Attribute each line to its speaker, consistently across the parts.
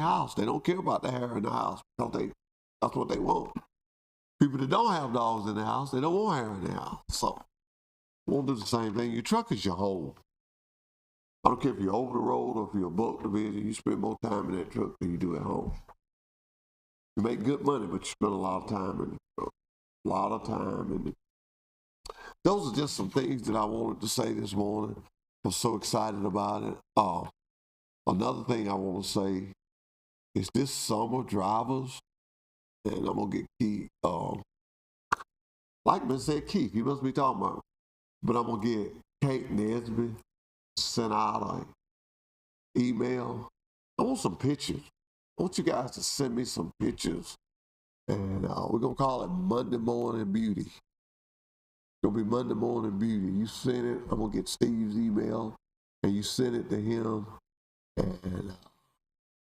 Speaker 1: their house. They don't care about the hair in the house because that's what they want. People that don't have dogs in the house, they don't want hair in their house. So won't do the same thing. Your truck is your home. I don't care if you're over the road or if you're above the division, you spend more time in that truck than you do at home. You make good money, but you spend a lot of time in the truck. A lot of time in it. Those are just some things that I wanted to say this morning. I'm so excited about it. Another thing I want to say is this summer, drivers, and I'm going to get Keith, like I said, Keith, you must be talking about, but I'm going to get Kate Nesby sent out an email. I want some pictures. I want you guys to send me some pictures. And we're going to call it Monday Morning Beauty. It's going to be Monday Morning Beauty. You send it. I'm going to get Steve's email, and you send it to him. And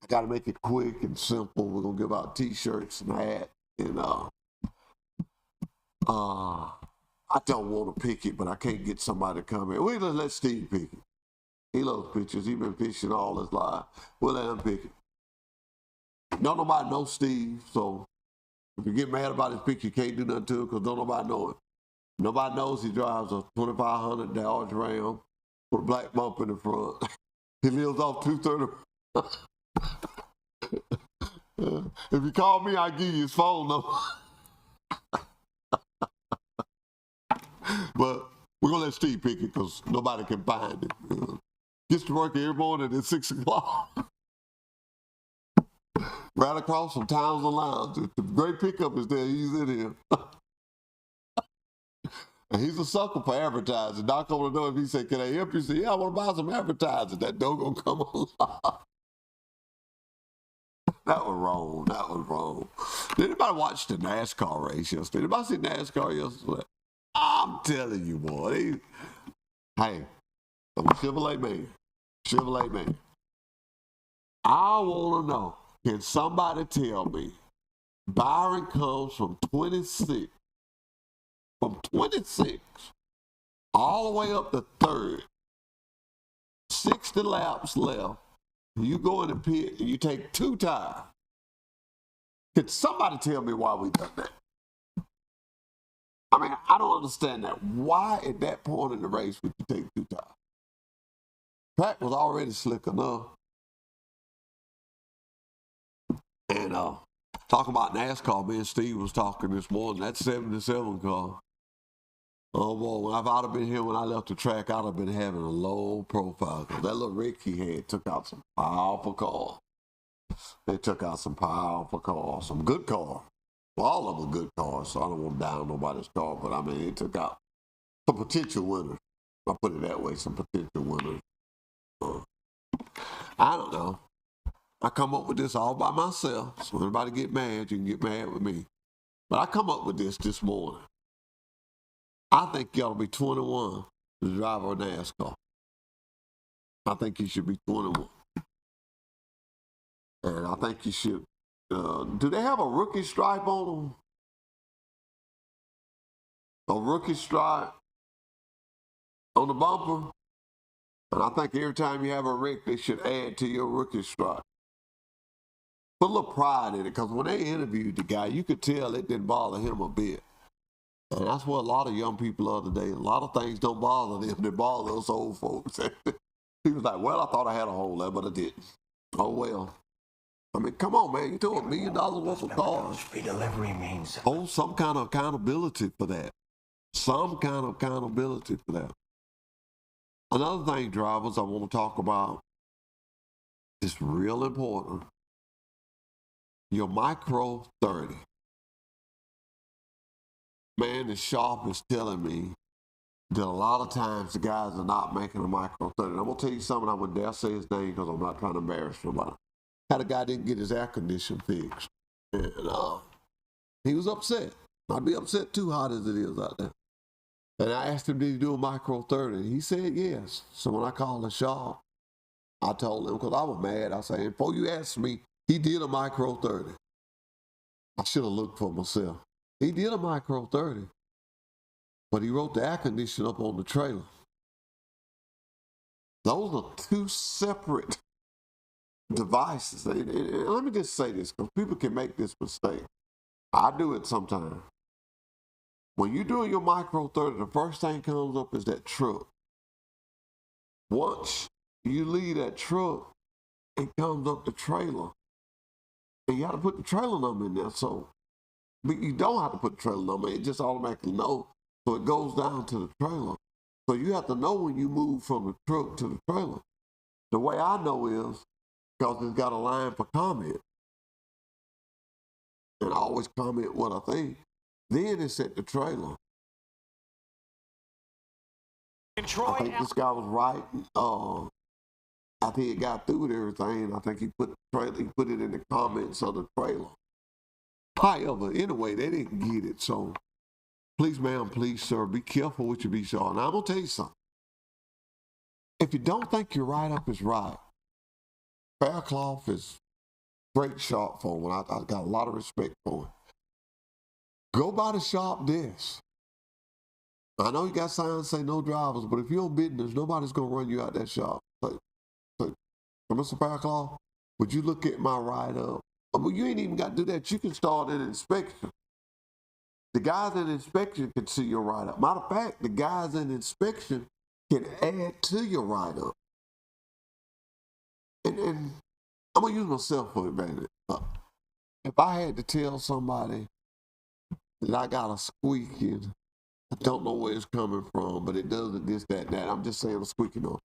Speaker 1: I got to make it quick and simple. We're going to give out T-shirts and hats. And I don't want to pick it, but I can't get somebody to come in. We'll let Steve pick it. He loves pictures. He's been fishing all his life. We'll let him pick it. Nobody knows Steve, so if you get mad about his picture, you can't do nothing to it because don't nobody know it. Nobody knows he drives a 2500 Dodge Ram with a black bump in the front. He lives off 230. If you call me, I'll give you his phone number. But we're going to let Steve pick it because nobody can find it. Gets to work every morning at 6 o'clock. Right across from Townsend Lounge. If the great pickup is there, he's in here. And he's a sucker for advertising. Knock on the door if he said, can I help you? He said, yeah, I want to buy some advertising. That door gonna come on. That was wrong. That was wrong. Did anybody watch the NASCAR race yesterday? Anybody see NASCAR yesterday? I'm telling you, boy. Hey, I'm a Chevrolet man. Chevrolet man. I want to know, can somebody tell me Byron comes from 26 all the way up to third, 60 laps left, you go in the pit and you take 2 tires. Can somebody tell me why we done that? I mean, I don't understand that. Why at that point in the race would you take 2 tires? Track was already slick enough. And talking about NASCAR, me and Steve was talking this morning, that 77 car. Oh boy, if I'd have been here when I left the track, I'd have been having a low profile. Cause that little Rick he had took out some powerful cars. They took out some powerful cars, some good cars. Well, all of them are good cars, so I don't want to down nobody's car, but I mean, they took out some potential winners. I put it that way, some potential winners. I don't know. I come up with this all by myself. So anybody get mad, you can get mad with me. But I come up with this morning. I think you ought to be 21 to drive a NASCAR. I think you should be 21. And I think you should. Do they have a rookie stripe on them? A rookie stripe on the bumper? And I think every time you have a wreck, they should add to your rookie stripe. Put a little pride in it, because when they interviewed the guy, you could tell it didn't bother him a bit. And that's what a lot of young people are today. A lot of things don't bother them. They bother us old folks. He was like, well, I thought I had a hole there, but I didn't. Oh, well. I mean, come on, man. You took $1 million worth of cars.
Speaker 2: Free delivery means.
Speaker 1: Oh, some kind of accountability for that. Some kind of accountability for that. Another thing, drivers, I want to talk about is real important. Your micro 30. Man, the shop is telling me that a lot of times the guys are not making a micro 30. And I'm going to tell you something, I wouldn't dare say his name because I'm not trying to embarrass somebody. Had a guy didn't get his air condition fixed. And he was upset. I'd be upset too, hot as it is out there. And I asked him, did he do a micro 30? He said yes. So when I called the shop, I told him, because I was mad, I said, before you asked me, he did a micro 30. I should have looked for myself. He did a micro 30, but he wrote the air conditioner up on the trailer. Those are two separate devices. And let me just say this, because people can make this mistake. I do it sometimes. When you're doing your micro 30, the first thing comes up is that truck. Once you leave that truck, it comes up the trailer. And you have to put the trailer number in there. So, but you don't have to put the trailer number. It just automatically knows. So it goes down to the trailer. So you have to know when you move from the truck to the trailer. The way I know is because it's got a line for comment. And I always comment what I think. Then it's at the trailer. I think this guy was right. After he got through with everything, I think he put it in the comments of the trailer. However, anyway, they didn't get it. So please, ma'am, please, sir, be careful what you be showing. Now, I'm going to tell you something. If you don't think your write-up is right, Faircloth is great shop for him. I got a lot of respect for him. Go by the shop desk. I know you got signs say no drivers, but if you're on business, nobody's going to run you out that shop. So, Mr. Faircloth, would you look at my write-up? Well, you ain't even got to do that. You can start an inspection. The guys in inspection can see your write-up. Matter of fact, the guys in inspection can add to your write-up. And I'm going to use myself for it, baby. If I had to tell somebody that I got a squeaking, I don't know where it's coming from, but it does it, this, that, that. I'm just saying a squeaking noise.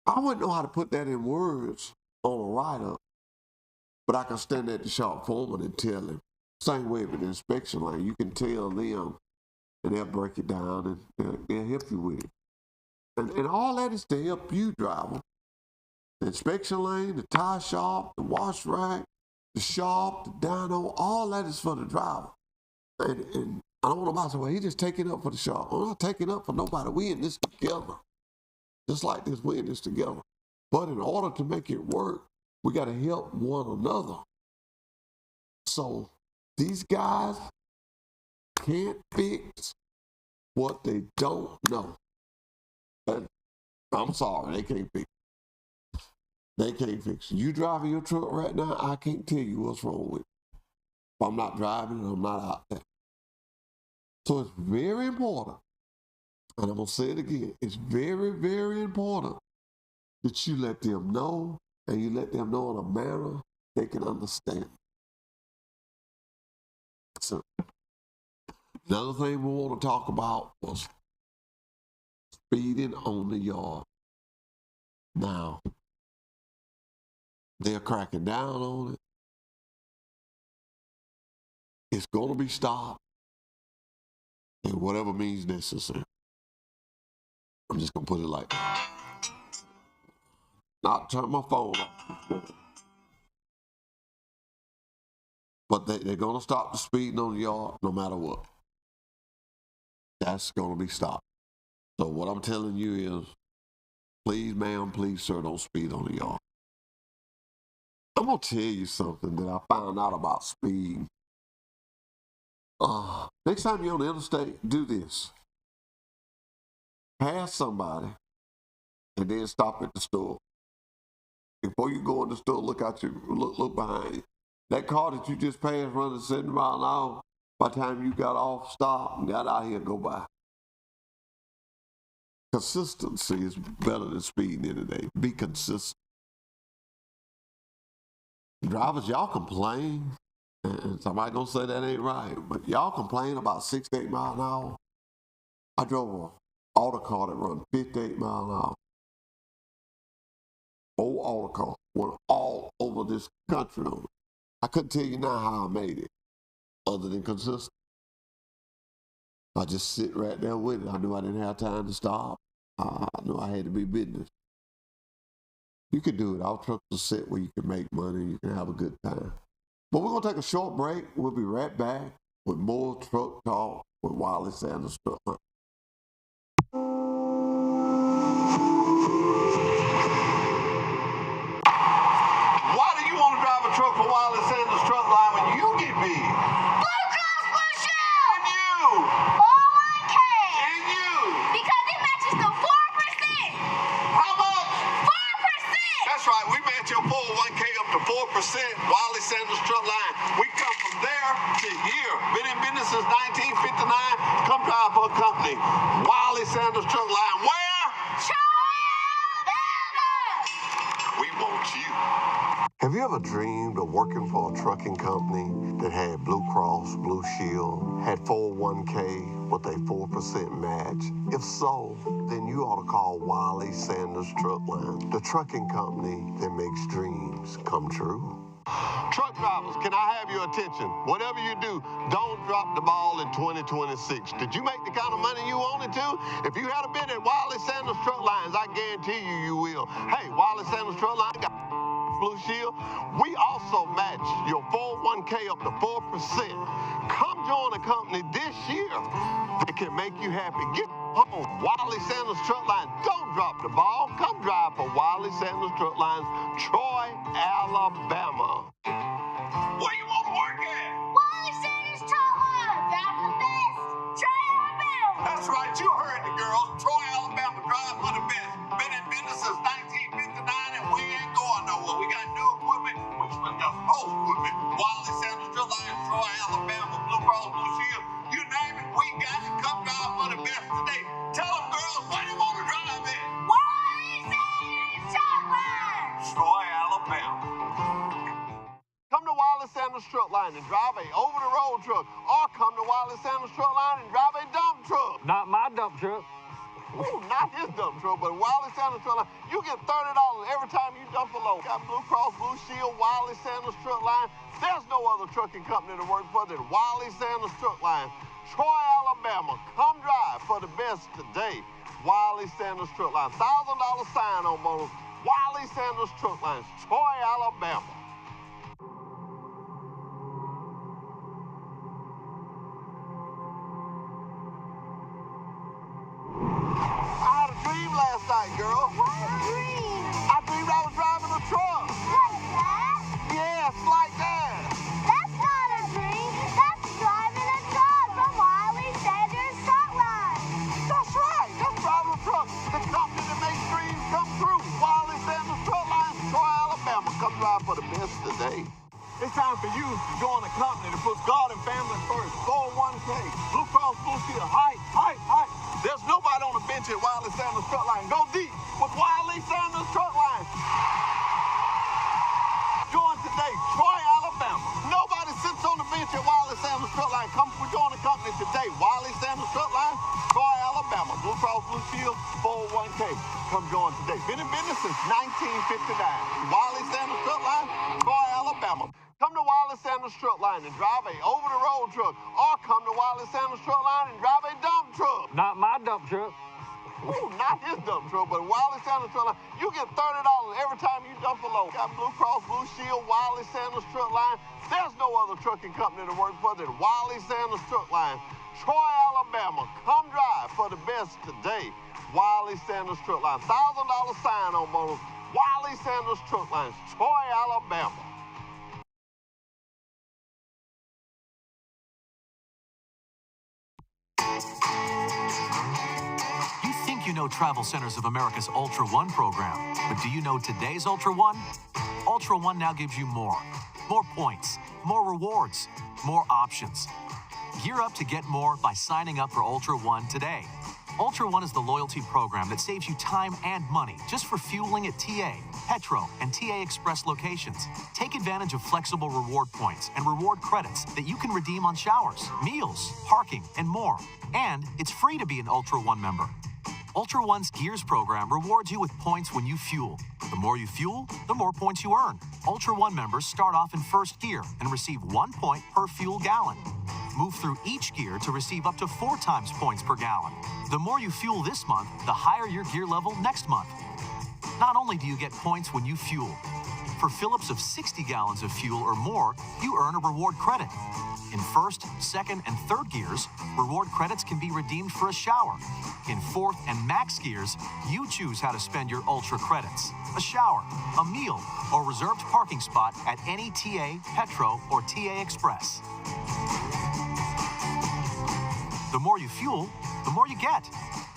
Speaker 1: I wouldn't know how to put that in words on a write-up, but I can stand at the shop foreman and tell him. Same way with the inspection line. You can tell them, and they'll break it down, and they'll help you with it. And all that is to help you, driver. The inspection lane, the tire shop, the wash rack, the shop, the dyno, all that is for the driver. And I don't want nobody to say, well, he just taking up for the shop. I'm not taking up for nobody. We in this together. Just like this, we in this together. But in order to make it work, we got to help one another. So these guys can't fix what they don't know. And I'm sorry, they can't fix it. They can't fix it. You driving your truck right now, I can't tell you what's wrong with it. If I'm not driving and I'm not out there. So it's very important, and I'm going to say it again, it's very, very important that you let them know, and you let them know in a manner they can understand. So, another thing we want to talk about was speeding on the yard. Now, they're cracking down on it. It's going to be stopped in whatever means necessary. I'm just going to put it like that. Not turn my phone off. But they're going to stop the speeding on the yard no matter what. That's going to be stopped. So what I'm telling you is, please, ma'am, please, sir, don't speed on the yard. I'm going to tell you something that I found out about speed. Next time you're on the interstate, do this. Pass somebody and then stop at the store. Before you go in the store, look behind you. That car that you just passed running 70 miles an hour, by the time you got off, stop, and got out here, go by. Consistency is better than speeding in the day. Be consistent. Drivers, y'all complain, and somebody gonna say that ain't right, but y'all complain about 6 to 8 miles an hour. I drove an auto car that run 58 miles an hour. Old auto car went all over this country on it. I couldn't tell you now how I made it, other than consistent. I just sit right there with it. I knew I didn't have time to stop. I knew I had to be business. You can do it. Our trucks are set where you can make money. You can have a good time. But we're going to take a short break. We'll be right back with more Truck Talk with Wiley Sanders Truck Line. Why do you want to drive a truck for Wiley Sanders Truck Line when you get big?
Speaker 2: Blue Cross Blue Shield!
Speaker 1: And you!
Speaker 2: 401k!
Speaker 1: And you!
Speaker 2: Because it matches the 4%!
Speaker 1: How much?
Speaker 2: 4%!
Speaker 1: That's right. We match your 401k up to Sanders Truck Line. We come from there to here. Been in business since 1959. Come drive for a company. Wiley Sanders Truck Line. Where? We want you. Have you ever dreamed of working for a trucking company that had Blue Cross, Blue Shield, had 401k with a 4% match? If so, then you ought to call Wiley Sanders Truck Line, the trucking company that makes dreams come true. Truck drivers, can I have your attention? Whatever you do, don't drop the ball in 2026. Did you make the kind of money you wanted to? If you had been at Wiley Sanders Truck Lines, I guarantee you will. Hey, Wiley Sanders Truck Line got Blue Shield. We also match your 401k up to 4%. Come join a company this year that can make you happy. Get home. Wiley Sanders Truck Line. Don't drop the ball. Come drive for Wiley Sanders Truck Lines, Troy, Alabama. Where you want to work at?
Speaker 2: Wiley Sanders Truck Line. Drive the best. Troy, Alabama.
Speaker 1: That's right. You heard the girls. Troy, Alabama. Drive for the best. Been in business since 1959 and we ain't going nowhere. We got new equipment, which was the whole equipment. Wiley Sanders Truck Line, Troy, Alabama, Blue Cross Blue Shield. You name it, we got it. Come drive for the best today. Tell them girls where they want to drive at.
Speaker 2: Wiley Sanders Truck Line.
Speaker 1: Troy, Alabama. Come to Wiley Sanders Truck Line and drive a over-the-road truck, or come to Wiley Sanders Truck Line and drive a dump truck.
Speaker 3: Not my dump truck.
Speaker 1: Ooh, not his dump truck, but Wiley Sanders Truck Line. You get $30 every time you dump a load. Got Blue Cross Blue Shield, Wiley Sanders Truck Line. There's no other trucking company to work for than Wiley Sanders Truck Line, Troy, Alabama. Come drive for the best today. Wiley Sanders Truck Line. $1,000 sign-on bonus. Wiley Sanders Truck Line, Troy, Alabama. I had a dream last night, girl.
Speaker 2: What a dream.
Speaker 1: I dreamed I was driving a truck.
Speaker 2: Like that?
Speaker 1: Yes, like that.
Speaker 2: That's not a dream. That's driving a truck from Wiley Sanders Truck Line.
Speaker 1: That's right. That's driving a truck. The company that makes dreams come true. Wiley Sanders Truck Line, Troy, Alabama. Come drive for the best today. It's time for you to join a company that puts God and family first. 401k, Blue Cross Blue Shield, height. There's nobody on the bench at Wiley Sanders Truck Line. Go deep with Wiley Sanders Truck Line. Join today, Troy, Alabama. Nobody sits on the bench at Wiley Sanders Truck Line. Come join the company today. Wiley Sanders Truck Line, Troy, Alabama. Blue Cross Blue Shield, 401k. Come join today. Been in business since 1959. Wiley Sanders Truck Line, Troy, Alabama. Come to Wiley Sanders Truck Line and drive a over-the-road truck, or come to Wiley Sanders Truck Line and drive a dump truck.
Speaker 3: Not my dump truck.
Speaker 1: Ooh, not his dump truck, but Wiley Sanders Truck Line. You get $30 every time you dump a load. Got Blue Cross Blue Shield, Wiley Sanders Truck Line. There's no other trucking company to work for than Wiley Sanders Truck Line, Troy, Alabama. Come drive for the best today. Wiley Sanders Truck Line. $1,000 sign-on bonus. Wiley Sanders Truck Line, Troy, Alabama.
Speaker 4: You think you know Travel Centers of America's Ultra One program, but do you know today's Ultra One? Ultra One now gives you more. More points, more rewards, more options. Gear up to get more by signing up for Ultra One today. Ultra One is the loyalty program that saves you time and money just for fueling at TA, Petro, and TA Express locations. Take advantage of flexible reward points and reward credits that you can redeem on showers, meals, parking, and more. And it's free to be an Ultra One member. Ultra One's Gears program rewards you with points when you fuel. The more you fuel, the more points you earn. Ultra One members start off in first gear and receive 1 point per fuel gallon. Move through each gear to receive up to 4 times points per gallon. The more you fuel this month, the higher your gear level next month. Not only do you get points when you fuel, for fill-ups of 60 gallons of fuel or more, you earn a reward credit. In first, second, and third gears, reward credits can be redeemed for a shower. In fourth and max gears, you choose how to spend your Ultra credits. A shower, a meal, or reserved parking spot at any TA, Petro, or TA Express. The more you fuel, the more you get.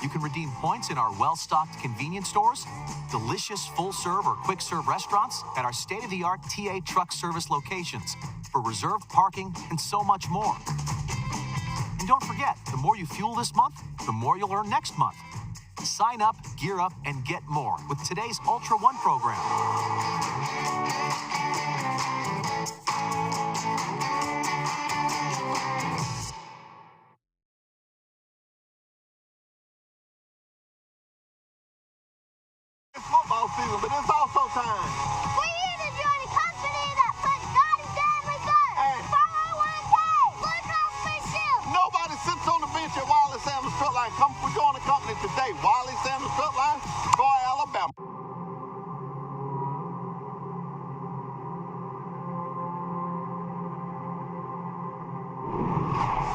Speaker 4: You can redeem points in our well-stocked convenience stores, delicious full-serve or quick-serve restaurants, and our state-of-the-art TA truck service locations for reserved parking and so much more. And don't forget, the more you fuel this month, the more you'll earn next month. Sign up, gear up, and get more with today's Ultra One program.
Speaker 1: It's football season, but it's also time.
Speaker 2: For you to join a company that puts God and family first.
Speaker 1: Hey.
Speaker 2: 401k, Blue Cross Blue Shield.
Speaker 1: Nobody sits on the bench at Wiley Sanders Truck Line. Come join the company today. Wiley Sanders Truck Line, Troy, Alabama.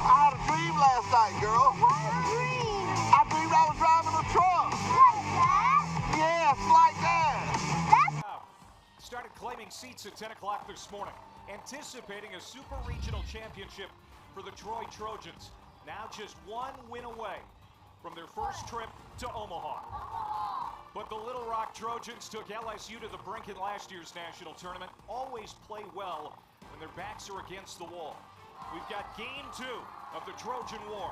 Speaker 1: I had a dream last night, girl.
Speaker 2: What a dream.
Speaker 1: I dreamed I was driving a truck.
Speaker 2: Like that?
Speaker 1: Yes, like that.
Speaker 5: Started claiming seats at 10 o'clock this morning, anticipating a Super Regional Championship for the Troy Trojans. Now just one win away from their first trip to Omaha. But the Little Rock Trojans took LSU to the brink in last year's national tournament. Always play well when their backs are against the wall. We've got game 2 of the Trojan War.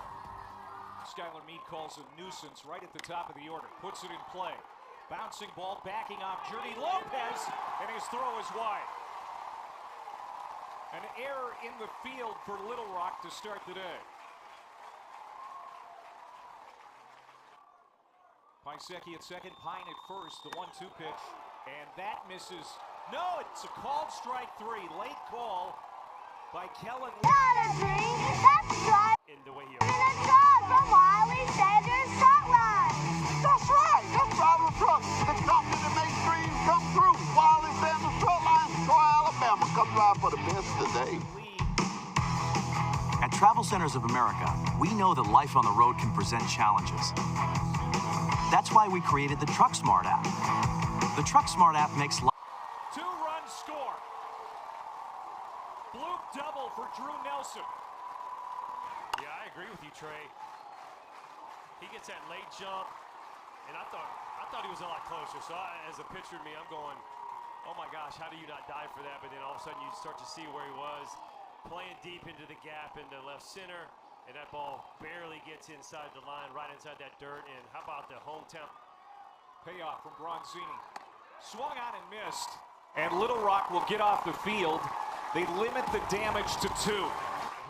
Speaker 5: Skylar Meade calls a nuisance right at the top of the order, puts it in play. Bouncing ball, backing off Jordy Lopez, and his throw is wide. An error in the field for Little Rock to start the day. Pisecki at second, Pine at first, the 1-2 pitch, and that misses. No, it's a called strike 3, late call by Kellen.
Speaker 2: Not a dream. That's driving
Speaker 5: In the way he
Speaker 2: a truck from Wiley Sanders Truck Line.
Speaker 1: That's right. That's driving a truck. The company that makes dreams come true. Wiley Sanders Truck Line, Troy, Alabama. Come drive for the best today.
Speaker 4: At Travel Centers of America, we know that life on the road can present challenges. That's why we created the Truck Smart app. The Truck Smart app makes life
Speaker 5: 2-run score. Blue double for Drew Nelson.
Speaker 6: Yeah, I agree with you, Trey. He gets that late jump, and I thought he was a lot closer. So as a pitcher to me, I'm going, oh my gosh, how do you not dive for that? But then all of a sudden you start to see where he was, playing deep into the gap into left center, and that ball barely gets inside the line, right inside that dirt. And how about the hometown
Speaker 5: Payoff from Bronzini. Swung on and missed. And Little Rock will get off the field. They limit the damage to 2.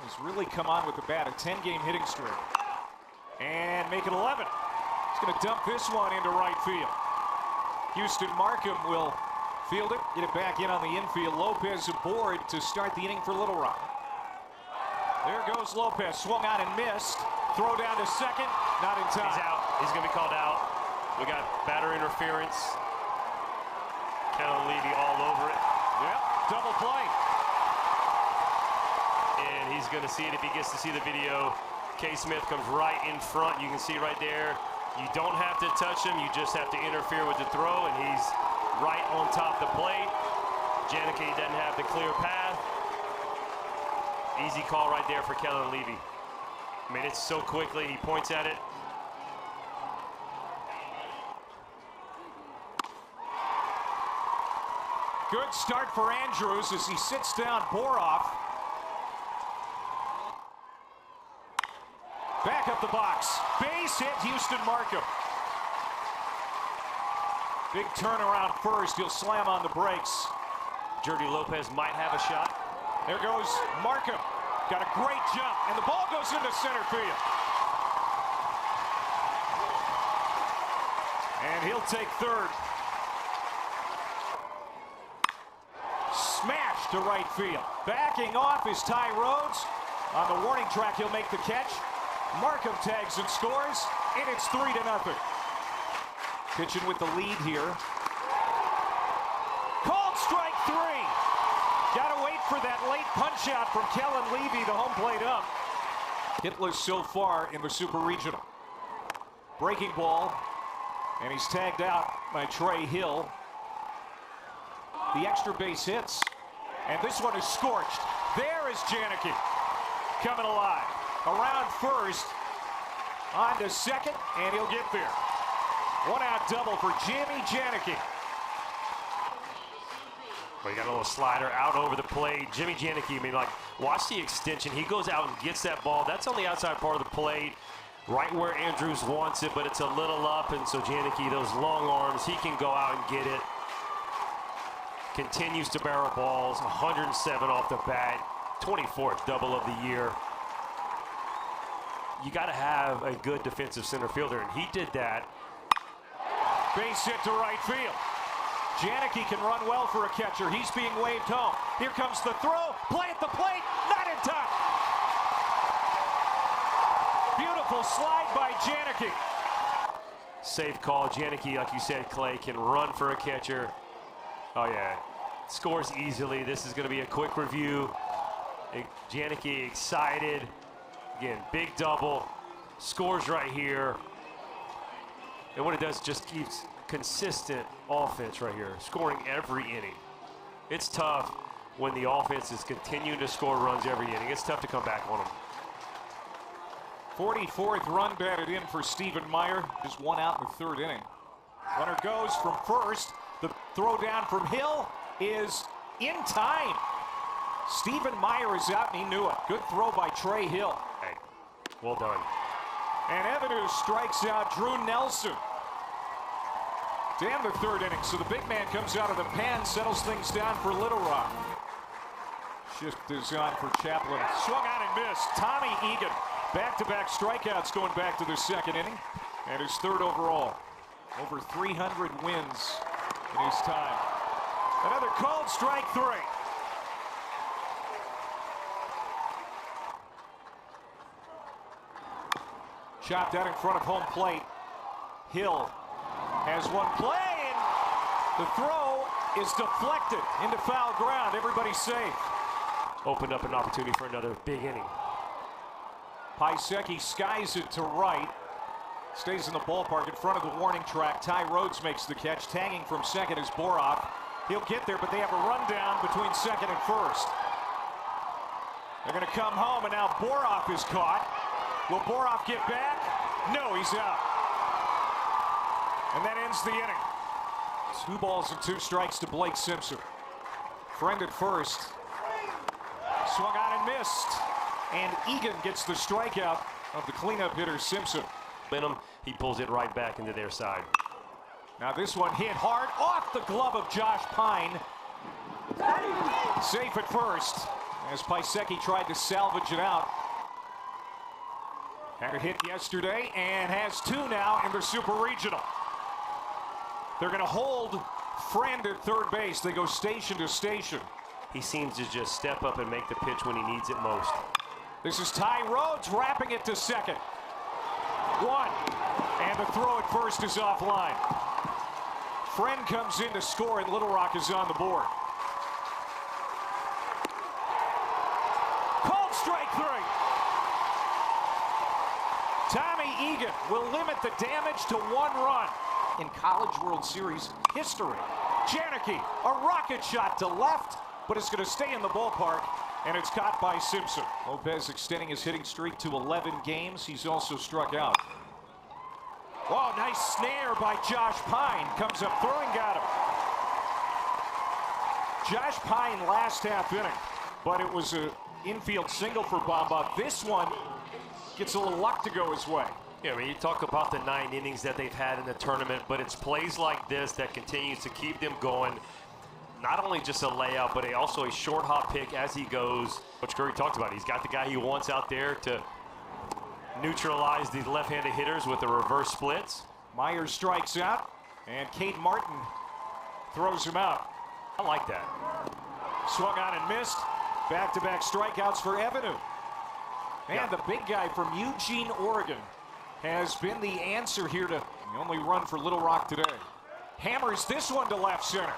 Speaker 5: He's really come on with the bat, a 10-game hitting streak. And make it 11. He's going to dump this one into right field. Houston Markham will field it, get it back in on the infield. Lopez aboard to start the inning for Little Rock. There goes Lopez, swung on and missed. Throw down to second, not in time.
Speaker 6: He's out. He's going to be called out. We got batter interference. Kellen Levy all over it.
Speaker 5: Yep, double play.
Speaker 6: And he's going to see it if he gets to see the video. K. Smith comes right in front. You can see right there. You don't have to touch him. You just have to interfere with the throw, and he's right on top of the plate. Janicki doesn't have the clear path. Easy call right there for Kellen Levy. I mean, it's so quickly. He points at it.
Speaker 5: Good start for Andrews as he sits down Boroff. Back up the box. Base hit, Houston Markham. Big turnaround first. He'll slam on the brakes.
Speaker 6: Jordy Lopez might have a shot.
Speaker 5: There goes Markham. Got a great jump, and the ball goes into center field. And he'll take third. Smash to right field. Backing off is Ty Rhodes. On the warning track, he'll make the catch. Markham tags and scores, and it's 3-0. Pitching with the lead here. Called strike 3. Gotta wait for that late punch out from Kellen Levy, the home plate ump. Hitless so far in the Super Regional. Breaking ball, and he's tagged out by Trey Hill. The extra base hits, and this one is scorched. There is Janicki coming alive. Around first, On to second, and he'll get there. One out double for Jimmy Janicki.
Speaker 6: Well, he got a little slider out over the plate. Jimmy Janicki, I mean, like, watch the extension. He goes out and gets that ball. That's on the outside part of the plate, right where Andrews wants it, but it's a little up, and so Janicki, those long arms, he can go out and get it. Continues to barrel balls, 107 off the bat, 24th double of the year. You got to have a good defensive center fielder, and he did that.
Speaker 5: Base hit to right field. Janicki can run well for a catcher. He's being waved home. Here comes the throw. Play at the plate. Not in time. Beautiful slide by Janicki.
Speaker 6: Safe call. Janicki, like you said, Clay, can run for a catcher. Oh, yeah. Scores easily. This is going to be a quick review. Janicki excited. Again, big double. Scores right here. And what it does just keeps consistent offense right here, scoring every inning. It's tough when the offense is continuing to score runs every inning. It's tough to come back on them.
Speaker 5: 44th run batted in for Stephen Meyer. Just one out in the third inning. Runner goes from first. The throw down from Hill is in time. Stephen Meyer is out, and he knew it. Good throw by Trey Hill.
Speaker 6: Hey, well done.
Speaker 5: And Evanu strikes out Drew Nelson. Damn the third inning. So the big man comes out of the pen, settles things down for Little Rock. Shift is on for Chaplin. Swung on and missed. Tommy Egan. Back-to-back strikeouts going back to the second inning. And his third overall. Over 300 wins in his time. Another called strike three. Chopped out in front of home plate. Hill has one play, and the throw is deflected into foul ground. Everybody's safe.
Speaker 6: Opened up an opportunity for another big inning.
Speaker 5: Paiseki skies it to right. Stays in the ballpark in front of the warning track. Ty Rhodes makes the catch. Tagging from second is Boroff. He'll get there, but they have a rundown between second and first. They're going to come home, and now Boroff is caught. Will Boroff get back? No, he's out. And that ends the inning. 2 balls and 2 strikes to Blake Simpson. Friend at first. Swung on and missed. And Egan gets the strikeout of the cleanup hitter, Simpson.
Speaker 6: He pulls it right back into their side.
Speaker 5: Now this one hit hard off the glove of Josh Pine. Safe at first as Paiseki tried to salvage it out. Had it hit yesterday and has 2 now in the Super Regional. They're going to hold Friend at third base. They go station to station.
Speaker 6: He seems to just step up and make the pitch when he needs it most.
Speaker 5: This is Ty Rhodes wrapping it to second. 1. And the throw at first is offline. Friend comes in to score, and Little Rock is on the board. Called strike 3. Tommy Egan will limit the damage to 1 run in College World Series history. Janicki, a rocket shot to left, but it's going to stay in the ballpark, and it's caught by Simpson. Lopez extending his hitting streak to 11 games. He's also struck out. Oh, nice snare by Josh Pine. Comes up throwing, got him. Josh Pine last half inning, but it was an infield single for Bamba. This one gets a little luck to go his way.
Speaker 6: Yeah, I mean, you talk about the 9 innings that they've had in the tournament, but it's plays like this that continues to keep them going. Not only just a layout, but also a short hop pick as he goes. Coach Curry talked about it. He's got the guy he wants out there to neutralize the left-handed hitters with the reverse splits.
Speaker 5: Myers strikes out, and Cade Martin throws him out.
Speaker 6: I like that.
Speaker 5: Swung on and missed. Back-to-back strikeouts for Evanu. And the big guy from Eugene, Oregon, has been the answer here to the only run for Little Rock today. Hammers this one to left center.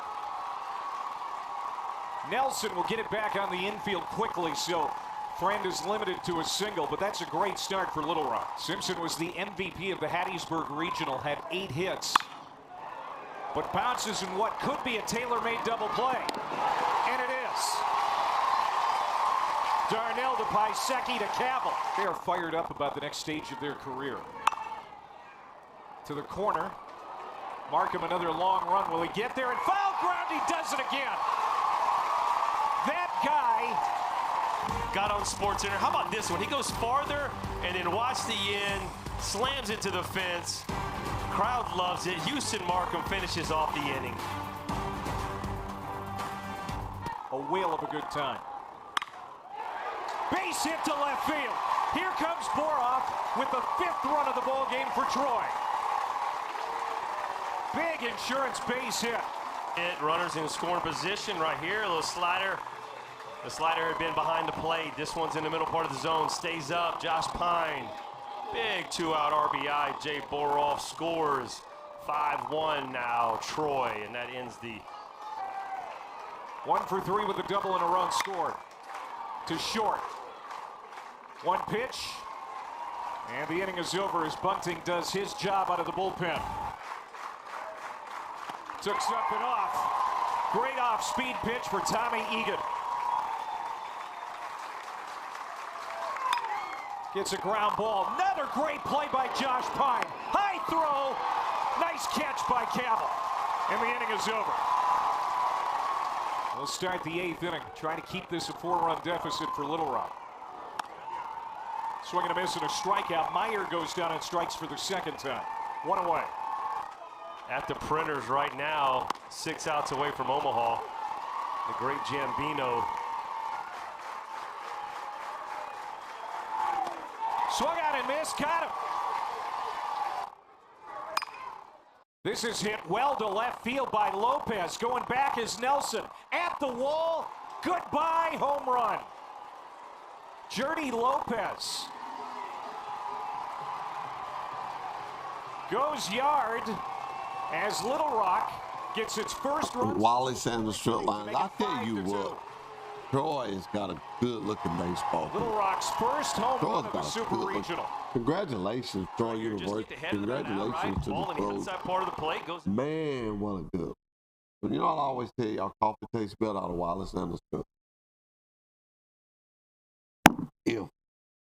Speaker 5: Nelson will get it back on the infield quickly, so Friend is limited to a single, but that's a great start for Little Rock. Simpson was the MVP of the Hattiesburg Regional, had 8 hits, but bounces in what could be a tailor-made double play. And it is. Darnell to Paiseki to Cavill. They are fired up about the next stage of their career. to the corner. Markham another long run. Will he get there? And foul ground, he does it again. That guy
Speaker 6: got on SportsCenter. How about this one? He goes farther and then watch the end, slams into the fence. Crowd loves it. Houston Markham finishes off the inning.
Speaker 5: a whale of a good time. Base hit to left field. Here comes Boroff with the 5th run of the ball game for Troy. Big insurance base hit.
Speaker 6: Runners in scoring position right here. A little slider. The slider had been behind the plate. This one's in the middle part of the zone. Stays up. Josh Pine. Big 2-out RBI. Jay Boroff scores. 5-1 now, Troy, and that ends the
Speaker 5: 1 for 3 with a double and a run scored. To short. 1 pitch. And the inning is over as Bunting does his job out of the bullpen. Took something off. Great off-speed pitch for Tommy Egan. Gets a ground ball. Another great play by Josh Pine. High throw. Nice catch by Cavill. And the inning is over. We'll start the 8th inning, trying to keep this a 4-run deficit for Little Rock. Swing and a miss and a strikeout. Meyer goes down and strikes for the 2nd time. 1 away.
Speaker 6: At the printers right now, 6 outs away from Omaha. The great Gambino.
Speaker 5: Swung out and missed, got him. This is hit well to left field by Lopez. Going back is Nelson. At the wall, goodbye, home run. Jordy Lopez goes yard as Little Rock gets its first run.
Speaker 1: Wally Sanders strip line. I tell you what, Troy has got a good-looking baseball team.
Speaker 5: Little Rock's first home
Speaker 1: Troy's
Speaker 5: run of the
Speaker 1: got a
Speaker 5: Super
Speaker 1: good
Speaker 5: Regional.
Speaker 1: Congratulations, Troy University. Congratulations to
Speaker 6: Ball
Speaker 1: the
Speaker 6: in the
Speaker 1: pros.
Speaker 6: inside part of the plate goes.
Speaker 1: Man, what a good. You know, I always tell y'all, coffee tastes better out of Wally Sanders cup. If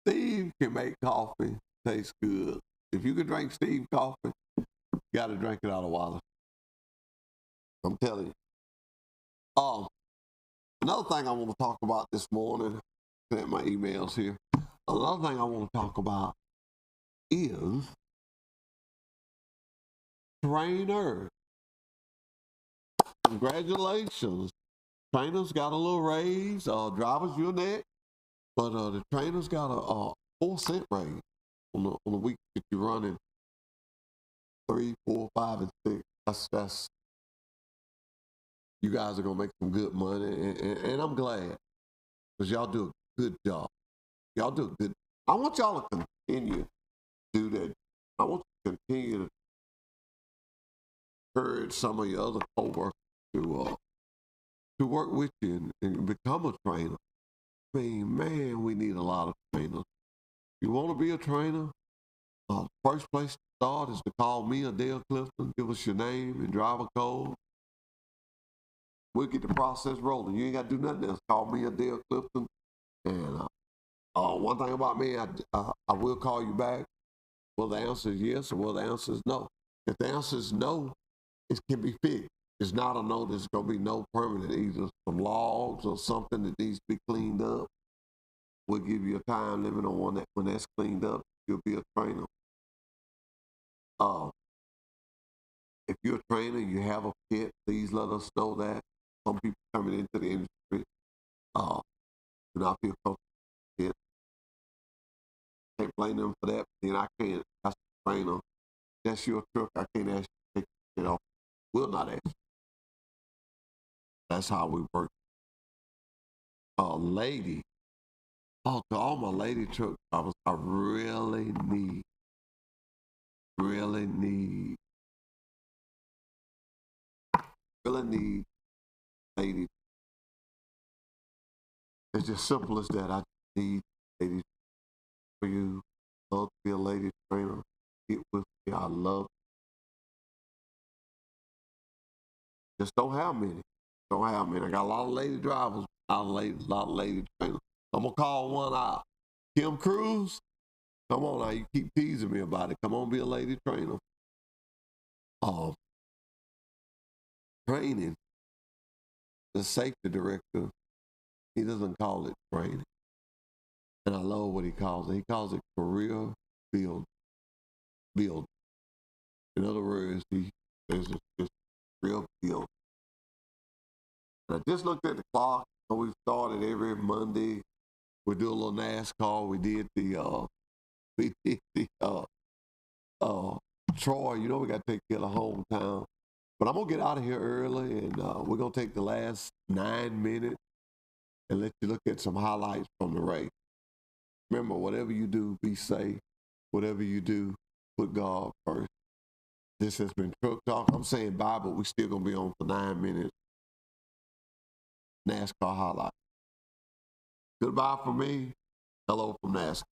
Speaker 1: Steve can make coffee taste good, if you can drink Steve coffee, you got to drink it out of Wally. I'm telling you. Another thing I want to talk about this morning, at my emails here. Another thing I want to talk about is trainers. Congratulations. Trainers got a little raise. Drivers, you're next. But the trainers got a 4-cent raise on the week that you're running 3, 4, 5, and 6. That's you guys are gonna make some good money, and I'm glad because y'all do a good job. Y'all do a good. I want y'all to continue to do that. I want you to continue to encourage some of your other coworkers to work with you and become a trainer. I mean, man, we need a lot of trainers. You want to be a trainer? The first place to start is to call me or Dale Clifton. Give us your name and driver code. We'll get the process rolling. You ain't got to do nothing else. Call me or Dale Clifton. And one thing about me, I will call you back. Well, the answer is yes, or well, the answer is no. If the answer is no, it can be fixed. It's not a no. There's going to be no permanent, either some logs or something that needs to be cleaned up. We'll give you a time limit on when that's cleaned up, you'll be a trainer. If you're a trainer, you have a pet, please let us know that. Some people coming into the industry do not feel comfortable with it. Can't blame them for that, but then I can't ask the trainer. That's your truck. I can't ask you to take it off. Will not ask you. That's how we work. Lady. To all my lady truck drivers, I really need ladies. It's just simple as that. I need ladies for you. Love to be a lady trainer. Get with me. I love it. Just don't have many. I got a lot of lady drivers, a lot of lady trainers. I'm going to call one out. Kim Cruz, come on now. You keep teasing me about it. Come on, be a lady trainer. training, the safety director, he doesn't call it training. And I love what he calls it. He calls it career build. In other words, there's this real build. And I just looked at the clock. We started every Monday. We do a little NASCAR. We did the Troy. You know we got to take care of the hometown. But I'm going to get out of here early, and we're going to take the last 9 minutes and let you look at some highlights from the race. Remember, whatever you do, be safe. Whatever you do, put God first. This has been Truck Talk. I'm saying bye, but we're still going to be on for 9 minutes. NASCAR highlight. Goodbye from me. Hello from NASCAR.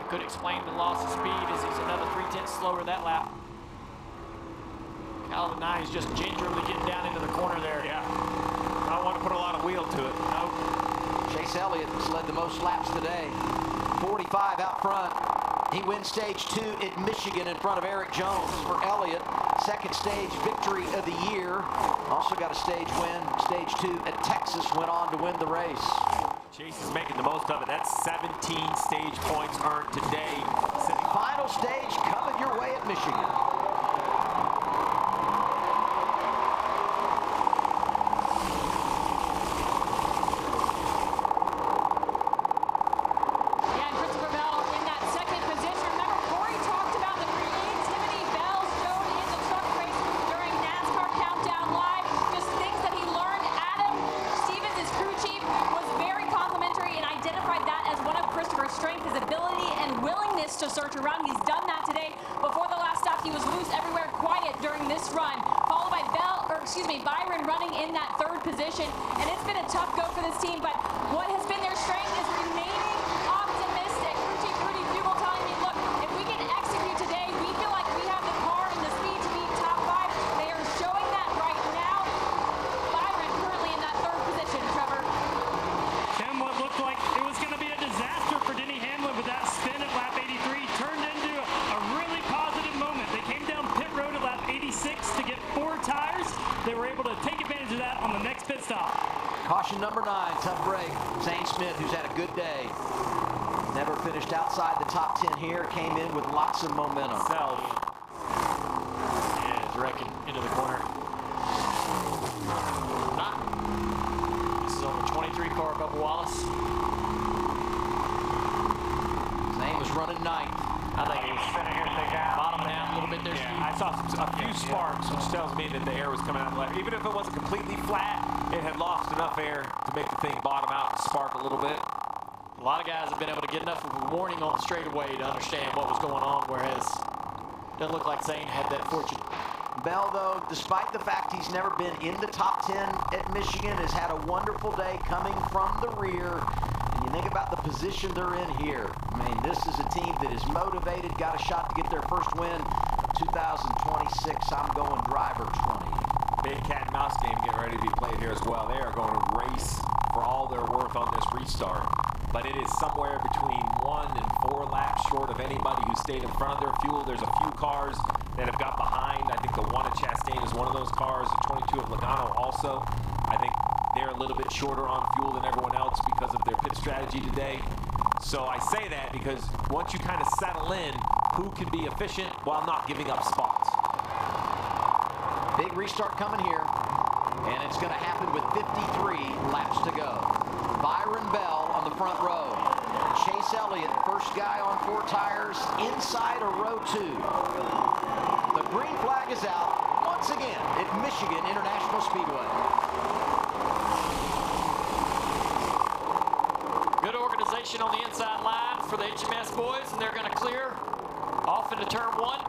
Speaker 7: Could explain the loss of speed as he's another 3/10 slower that lap. Calvin Nye is just gingerly getting down into the corner there.
Speaker 6: Yeah. I don't want to put a lot of wheel to it.
Speaker 7: Nope.
Speaker 8: Chase Elliott has led the most laps today. 45 out front. He wins stage 2 at Michigan in front of Eric Jones. For Elliott, second stage victory of the year. Also got a stage win, stage 2 at Texas, went on to win the race.
Speaker 6: Chase is making the most of it. That's 17 stage points earned today.
Speaker 8: Final stage coming your way at Michigan.
Speaker 9: Byron running in that third position, and it's been a tough go for this team, but what has been their strength is remaining optimistic. Crew Chief Rudy Bugle telling me, look, if we can execute today, we feel like we have the car and the speed to be top 5. They are showing that right now. Byron currently in that third position, Trevor.
Speaker 10: Tim, what looked like it was going to be a disaster for Denny Hamlin with that spin at lap 83 turned into a really positive moment. They came down pit road at lap 86 to get 4 tires. They were able to take advantage of that on the next pit stop.
Speaker 8: Caution number 9, tough break. Zane Smith, who's had a good day. Never finished outside the top 10 here, came in with lots of momentum.
Speaker 7: Yeah, it's wrecking into the corner. This is on the 23 car, Bubba Wallace.
Speaker 8: Zane was running 9th.
Speaker 7: I think he was bottom down a little bit there.
Speaker 6: Yeah, I saw a few sparks, which tells me that the air was coming out of the left. Even if it wasn't completely flat, it had lost enough air to make the thing bottom out and spark a little bit.
Speaker 7: A lot of guys have been able to get enough of a warning on the straightaway to understand what was going on, whereas it doesn't look like Zane had that fortune.
Speaker 8: Bell, though, despite the fact he's never been in the top 10 at Michigan, has had a wonderful day coming from the rear. And you think about the position they're in here. I mean, this is a team that is motivated, got a shot to get their first win. 2026, I'm going driver 20.
Speaker 6: Big cat and mouse game getting ready to be played here as well. They are going to race for all their worth on this restart. But it is somewhere between 1 and 4 laps short of anybody who stayed in front of their fuel. There's a few cars that have got behind. I think the one at Chastain is one of those cars. The 22 of Logano also. I think they're a little bit shorter on fuel than everyone else because of their pit strategy today. So I say that because once you kind of settle in, who can be efficient while not giving up spots?
Speaker 8: Big restart coming here, and it's going to happen with 53 laps to go. Byron Bell on the front row. Chase Elliott, first guy on 4 tires, inside of row 2. The green flag is out once again at Michigan International Speedway.
Speaker 7: Good organization on the inside line for the HMS boys, and they're going to clear off into turn 1.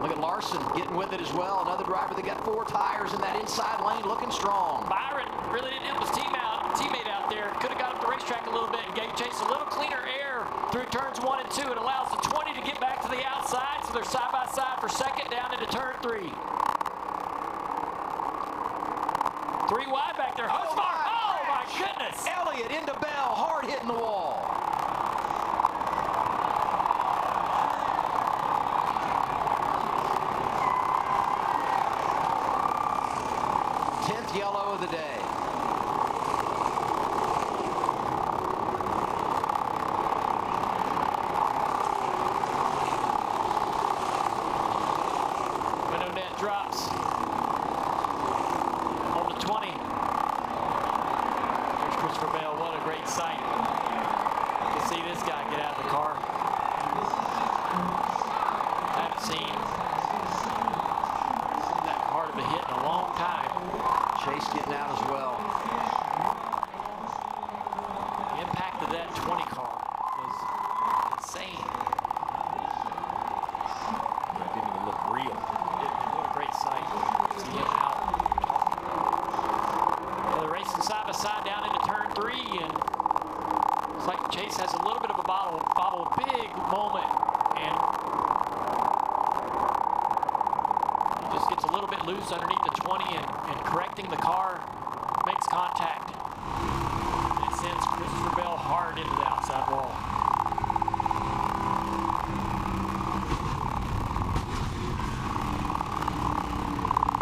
Speaker 8: Look at Larson getting with it as well. Another driver that got 4 tires in that inside lane, looking strong.
Speaker 7: Byron really didn't help his teammate out there. Could have got up the racetrack a little bit and gave Chase a little cleaner air through turns 1 and 2. It allows the 20 to get back to the outside, so they're side by side for second down into turn 3. 3 wide back there.
Speaker 8: Oh,
Speaker 7: my goodness.
Speaker 8: Elliott into Bell, hard hitting the wall. Yellow of the day.
Speaker 7: Window net drops on the 20. There's Christopher Bell. What a great sight to see this guy get out of the car. I haven't seen that hard of a hit in a long time.
Speaker 8: Chase getting out as well.
Speaker 7: The impact of that 20 car was insane.
Speaker 11: That didn't even look real.
Speaker 7: What a great sight to see him out. Well, they're racing side by side down into turn 3, and it's like Chase has a little bit of a bobble, big moment, and he just gets a little bit loose underneath the 20, and correcting the car makes contact. And it sends Christopher Bell hard into the outside wall.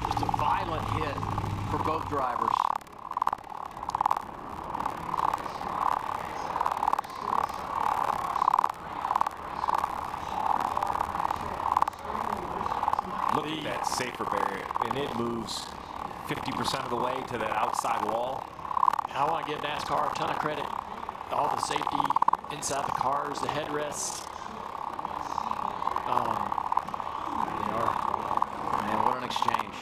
Speaker 8: Just a violent hit for both drivers.
Speaker 11: Look at that safer barrier, and it moves 50% of the way to the outside wall.
Speaker 7: I want to give NASCAR a ton of credit. All the safety inside the cars, the headrests.
Speaker 8: Man, what an exchange.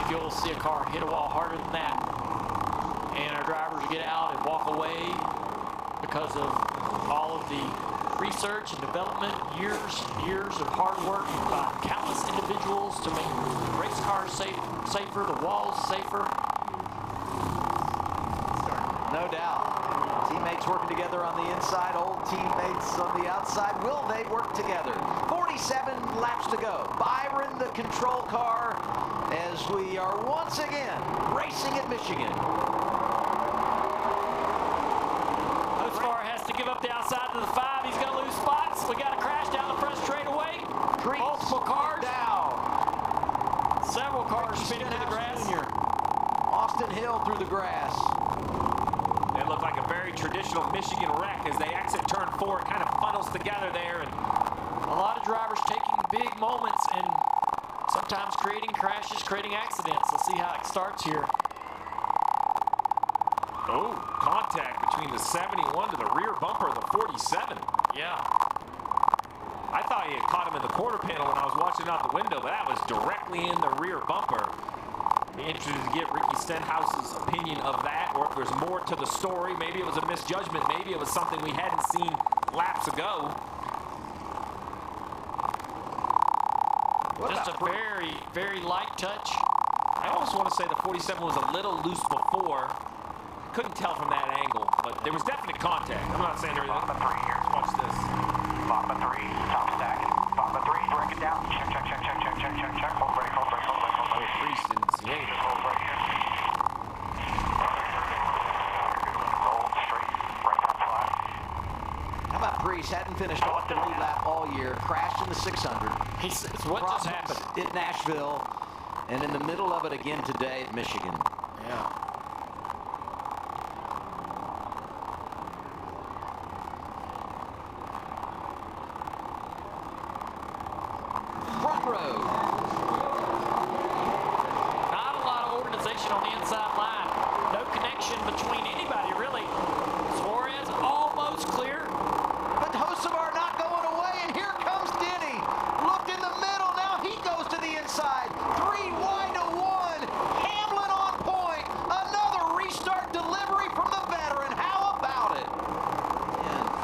Speaker 7: You'll see a car hit a wall harder than that, and our drivers get out and walk away because of all of the research and development, years of hard work by countless individuals to make race cars safer, the walls safer.
Speaker 8: No doubt. Teammates working together on the inside, old teammates on the outside. Will they work together? 47 laps to go. Byron, the control car, as we are once again racing at Michigan.
Speaker 7: Hosfar has to give up the outside to the 5. He's going to lose spots. We got a crash down the front straightaway. Multiple cars.
Speaker 8: Down.
Speaker 7: Several cars spinning to the grass.
Speaker 8: Jr. Austin Hill through the grass.
Speaker 11: It looked like a very traditional Michigan wreck as they exit turn 4. It kind of funnels together there. And
Speaker 7: a lot of drivers taking big moments and sometimes creating crashes, creating accidents. Let's see how it starts here.
Speaker 11: oh, contact between the 71 to the rear bumper of the 47.
Speaker 7: Yeah.
Speaker 11: I thought he had caught him in the quarter panel when I was watching out the window, but that was directly in the rear bumper. Be interested to get Ricky Stenhouse's opinion of that, or if there's more to the story. Maybe it was a misjudgment. Maybe it was something we hadn't seen laps ago.
Speaker 7: Just a very, very light touch.
Speaker 11: I almost want to say the 47 was a little loose before. Couldn't tell from that angle, but there was definite contact. I'm not saying there was.
Speaker 12: Papa 3 here.
Speaker 11: Watch this.
Speaker 12: Papa 3, top stack. Papa 3, break it down. Check, check, check, check, check, check, check, check. Hold break, hold break, hold break, hold break.
Speaker 11: Priest didn't see anything.
Speaker 12: Just hold right here. Roll straight, right front flat.
Speaker 8: How about Priest? Hadn't finished off the lead lap all year. Crashed in the 600.
Speaker 7: What just happened?
Speaker 8: At Nashville, and in the middle of it again today at Michigan.
Speaker 7: Yeah.
Speaker 8: Front row.
Speaker 7: Not a lot of organization on the inside line. No connection between anybody, really. Suarez almost clear.
Speaker 8: But Hocevar not going away, and here comes Denny. Looked in the middle, now he goes to the inside. 3 wide to 1. Hamlin on point. Another restart delivery from the veteran. How about it?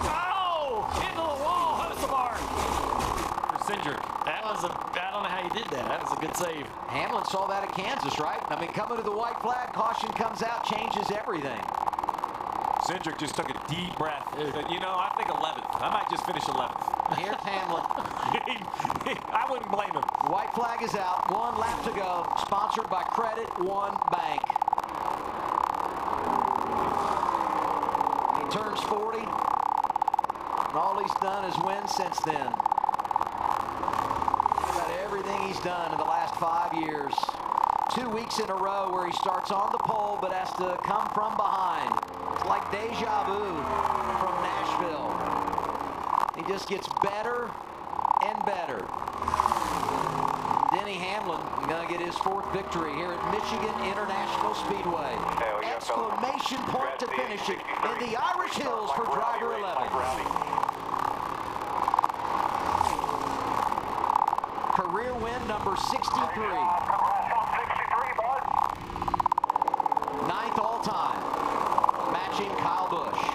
Speaker 7: Oh, into the wall, Hocevar.
Speaker 11: Cindric.
Speaker 7: That was I don't know how he did that. That was a good save.
Speaker 8: Hamlin saw that at Kansas, right? I mean, coming to the white flag, caution comes out, changes everything.
Speaker 11: Cindric just took a deep breath. But, you know, I think 11th. I might just finish 11th.
Speaker 8: Here's Hamlin.
Speaker 11: I wouldn't blame him.
Speaker 8: White flag is out. 1 lap to go. Sponsored by Credit One Bank. He turns 40. And all he's done is win since then. About everything he's done in the last 5 years. 2 weeks in a row where he starts on the pole but has to come from behind. It's like deja vu from Nashville. He just gets better and better. Denny Hamlin going to get his 4th victory here at Michigan International Speedway. Exclamation point to finish it in the Irish Hills for driver 11. Career win number 63. 9th all time, matching Kyle Busch.